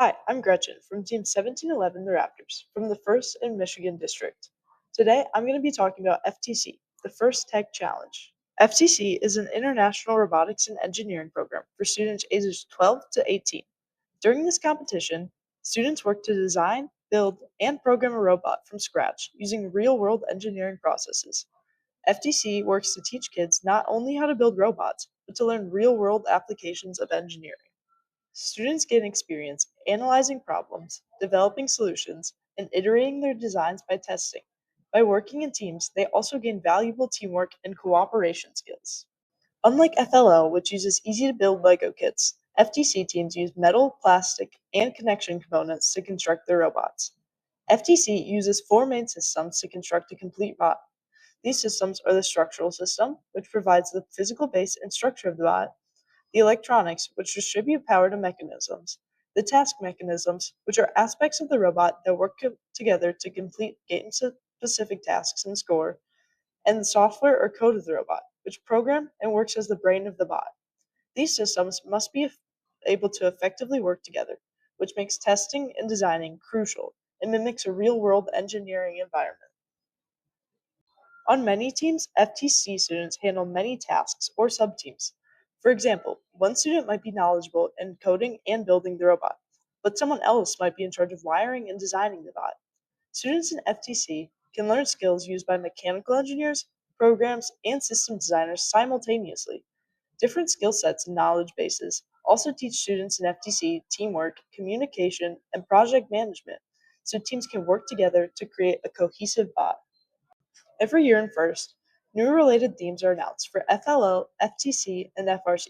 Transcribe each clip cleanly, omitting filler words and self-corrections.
Hi, I'm Gretchen from Team 1711 The Raptors from the 1st in Michigan District. Today I'm going to be talking about FTC, the First Tech Challenge. FTC is an international robotics and engineering program for students ages 12 to 18. During this competition, students work to design, build, and program a robot from scratch using real-world engineering processes. FTC works to teach kids not only how to build robots, but to learn real-world applications of engineering. Students gain experience analyzing problems, developing solutions, and iterating their designs by testing. By working in teams, they also gain valuable teamwork and cooperation skills. Unlike FLL, which uses easy-to-build Lego kits, FTC teams use metal, plastic, and connection components to construct their robots. FTC uses four main systems to construct a complete bot. These systems are the structural system, which provides the physical base and structure of the bot, the electronics, which distribute power to mechanisms, the task mechanisms, which are aspects of the robot that work together to complete game-specific tasks and score, and the software or code of the robot, which program and works as the brain of the bot. These systems must be able to effectively work together, which makes testing and designing crucial and mimics a real-world engineering environment. On many teams, FTC students handle many tasks or subteams. For example, one student might be knowledgeable in coding and building the robot, but someone else might be in charge of wiring and designing the bot. Students in FTC can learn skills used by mechanical engineers, programs, and system designers simultaneously. Different skill sets and knowledge bases also teach students in FTC teamwork, communication, and project management, so teams can work together to create a cohesive bot. Every year in FIRST, new related themes are announced for FLO, FTC, and FRC.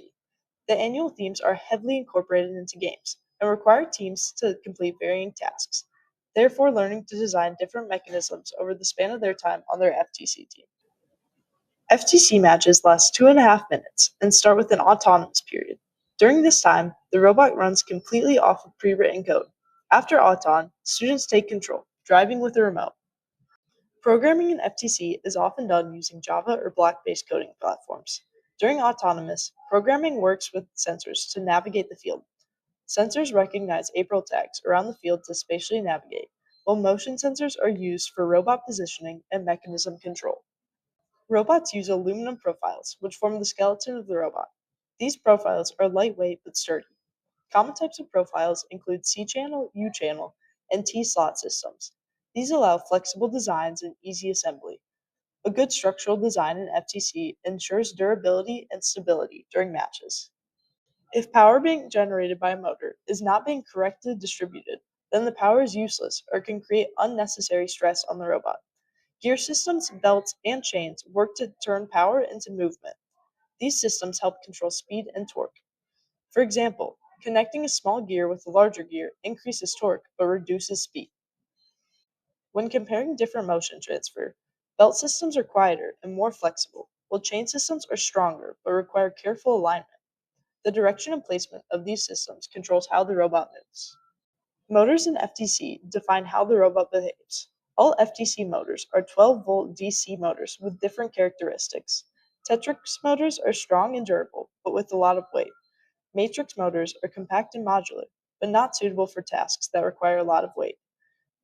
The annual themes are heavily incorporated into games and require teams to complete varying tasks, therefore learning to design different mechanisms over the span of their time on their FTC team. FTC matches last 2.5 minutes and start with an autonomous period. During this time, the robot runs completely off of pre-written code. After auton, students take control, driving with a remote. Programming in FTC is often done using Java or block-based coding platforms. During autonomous, programming works with sensors to navigate the field. Sensors recognize April tags around the field to spatially navigate, while motion sensors are used for robot positioning and mechanism control. Robots use aluminum profiles, which form the skeleton of the robot. These profiles are lightweight but sturdy. Common types of profiles include C-channel, U-channel, and T-slot systems. These allow flexible designs and easy assembly. A good structural design in FTC ensures durability and stability during matches. If power being generated by a motor is not being correctly distributed, then the power is useless or can create unnecessary stress on the robot. Gear systems, belts, and chains work to turn power into movement. These systems help control speed and torque. For example, connecting a small gear with a larger gear increases torque but reduces speed. When comparing different motion transfer, belt systems are quieter and more flexible, while chain systems are stronger but require careful alignment. The direction and placement of these systems controls how the robot moves. Motors in FTC define how the robot behaves. All FTC motors are 12-volt DC motors with different characteristics. Tetrix motors are strong and durable, but with a lot of weight. Matrix motors are compact and modular, but not suitable for tasks that require a lot of weight.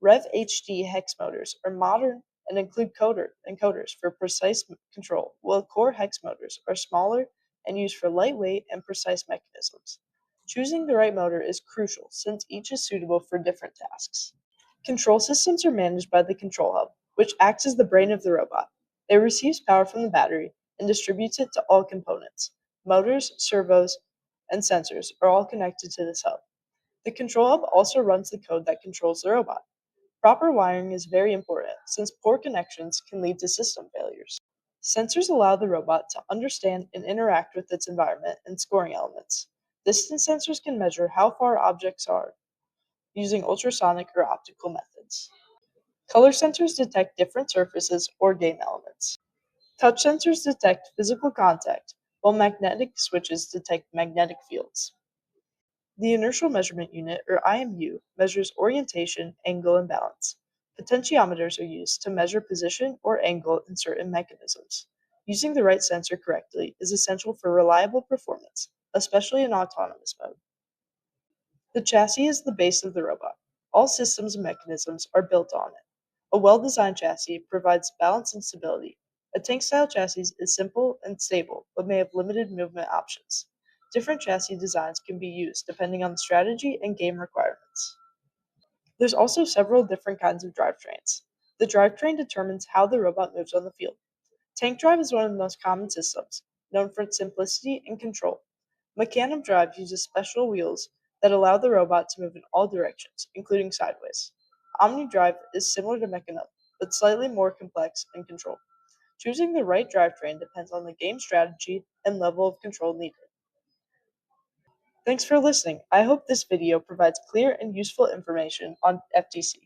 Rev HD hex motors are modern and include encoders for precise control, while core hex motors are smaller and used for lightweight and precise mechanisms. Choosing the right motor is crucial since each is suitable for different tasks. Control systems are managed by the control hub, which acts as the brain of the robot. It receives power from the battery and distributes it to all components. Motors, servos, and sensors are all connected to this hub. The control hub also runs the code that controls the robot. Proper wiring is very important since poor connections can lead to system failures. Sensors allow the robot to understand and interact with its environment and scoring elements. Distance sensors can measure how far objects are using ultrasonic or optical methods. Color sensors detect different surfaces or game elements. Touch sensors detect physical contact, while magnetic switches detect magnetic fields. The inertial measurement unit, or IMU, measures orientation, angle, and balance. Potentiometers are used to measure position or angle in certain mechanisms. Using the right sensor correctly is essential for reliable performance, especially in autonomous mode. The chassis is the base of the robot. All systems and mechanisms are built on it. A well-designed chassis provides balance and stability. A tank-style chassis is simple and stable, but may have limited movement options. Different chassis designs can be used depending on the strategy and game requirements. There's also several different kinds of drivetrains. The drivetrain determines how the robot moves on the field. Tank drive is one of the most common systems, known for its simplicity and control. Mecanum drive uses special wheels that allow the robot to move in all directions, including sideways. Omni drive is similar to Mecanum, but slightly more complex in control. Choosing the right drivetrain depends on the game strategy and level of control needed. Thanks for listening. I hope this video provides clear and useful information on FTC.